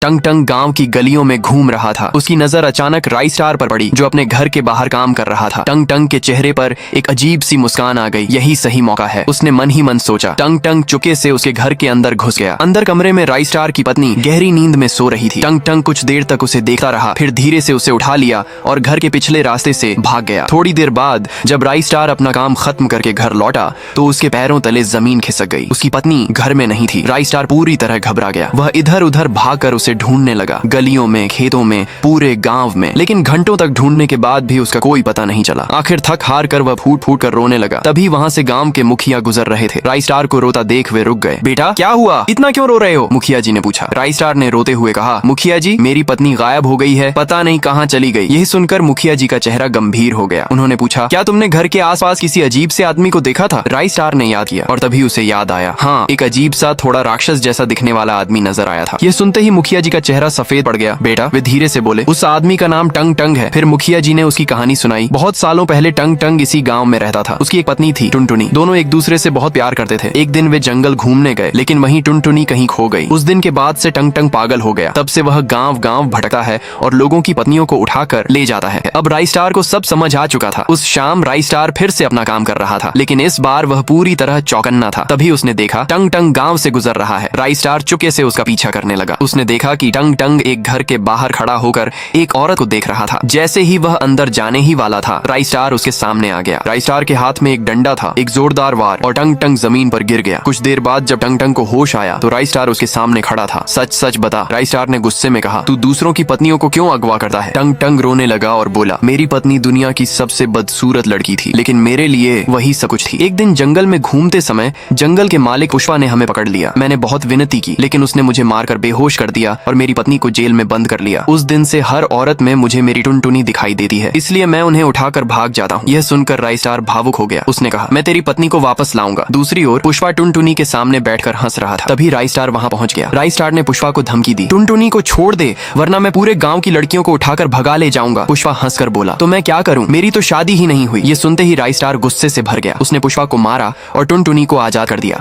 टंग टंग गांव की गलियों में घूम रहा था। उसकी नजर अचानक राई स्टार पर पड़ी जो अपने घर के बाहर काम कर रहा था। टंग टंग के चेहरे पर एक अजीब सी मुस्कान आ गई। यही सही मौका है, उसने मन ही मन सोचा। टंग टंग चुपके से उसके घर के अंदर घुस गया। अंदर कमरे में राई स्टार की पत्नी गहरी नींद में सो रही थी। टंग टंग कुछ देर तक उसे देखता रहा, फिर धीरे से उसे उठा लिया और घर के पिछले रास्ते से भाग गया। थोड़ी देर बाद जब राई स्टार अपना काम खत्म करके घर लौटा तो उसके पैरों तले जमीन खिसक गई। उसकी पत्नी घर में नहीं थी। राई स्टार पूरी तरह घबरा गया। वह इधर उधर भागकर उसे ढूंढने लगा, गलियों में, खेतों में, पूरे गांव में, लेकिन घंटों तक ढूंढने के बाद भी उसका कोई पता नहीं चला। आखिर थक हार कर वह फूट फूट कर रोने लगा। तभी वहां से गांव के मुखिया गुजर रहे थे। राई स्टार को रोता देख वे रुक गए। बेटा क्या हुआ, इतना क्यों रो रहे हो, मुखिया जी ने पूछा। राई स्टार ने रोते हुए कहा, मुखिया जी मेरी पत्नी गायब हो गई है, पता नहीं कहाँ चली गई। यही सुनकर मुखिया जी का चेहरा गंभीर हो गया। उन्होंने पूछा, क्या तुमने घर के आसपास किसी अजीब से आदमी को देखा था? राई स्टार ने याद किया और तभी उसे याद आया, हाँ, एक अजीब सा थोड़ा राक्षस जैसा दिखने वाला आदमी नजर आया था। यह सुनते ही मुखिया जी का चेहरा सफेद पड़ गया। बेटा, वे धीरे से बोले, उस आदमी का नाम टंग टंग है। फिर मुखिया जी ने उसकी कहानी सुनाई। बहुत सालों पहले टंग टंग इसी गांव में रहता था। उसकी एक पत्नी थी टुनटुनी। दोनों एक दूसरे से बहुत प्यार करते थे। एक दिन वे जंगल घूमने गए, लेकिन वहीं टुनटुनी कहीं खो गई। उस दिन के बाद से टंग टंग पागल हो गया। तब से वह गांव गांव भटकता है और लोगों की पत्नियों को उठाकर ले जाता है। अब राई स्टार को सब समझ आ चुका था। उस शाम राई स्टार फिर से अपना काम कर रहा था, लेकिन इस बार वह पूरी तरह चौकन्ना था। तभी उसने देखा टंग टंग गांव से गुजर रहा है। राई स्टार चुपके से उसका पीछा करने लगा। उसने देखा कि टंग टंग एक घर के बाहर खड़ा होकर एक औरत को देख रहा था। जैसे ही वह अंदर जाने ही वाला था, राई स्टार उसके सामने आ गया। राई स्टार के हाथ में एक डंडा था, एक जोरदार वार, और टंग टंग जमीन पर गिर गया। कुछ देर बाद जब टंग टंग को होश आया तो राई स्टार उसके सामने खड़ा था। सच सच बता, राई स्टार ने गुस्से में कहा, तू दूसरों की पत्नियों को क्यों अगवा करता है? टंग टंग रोने लगा और बोला, मेरी पत्नी दुनिया की सबसे बदसूरत लड़की थी, लेकिन मेरे लिए वही सब कुछ थी। एक दिन जंगल में घूमते समय जंगल के मालिक पुष्पा ने हमें पकड़ लिया। मैंने बहुत विनती की, लेकिन उसने मुझे मारकर बेहोश कर दिया और मेरी पत्नी को जेल में बंद कर लिया। उस दिन से हर औरत में मुझे मेरी टुनटुनी दिखाई देती है, इसलिए मैं उन्हें उठाकर भाग जाता हूँ। यह सुनकर राई स्टार भावुक हो गया। उसने कहा, मैं तेरी पत्नी को वापस लाऊंगा। दूसरी ओर पुष्पा टुनटुनी के सामने बैठकर हंस रहा था। तभी राई स्टार वहां पहुंच गया। राई स्टार ने पुष्पा को धमकी दी, टुनटुनी को छोड़ दे वरना मैं पूरे गांव की लड़कियों को उठाकर भगा ले जाऊंगा। पुष्पा हंसकर बोला, तो मैं क्या करूं, मेरी तो शादी ही नहीं हुई। ये सुनते ही राई स्टार गुस्से से भर गया। उसने पुष्पा को मारा और टुनटुनी को आजाद कर दिया।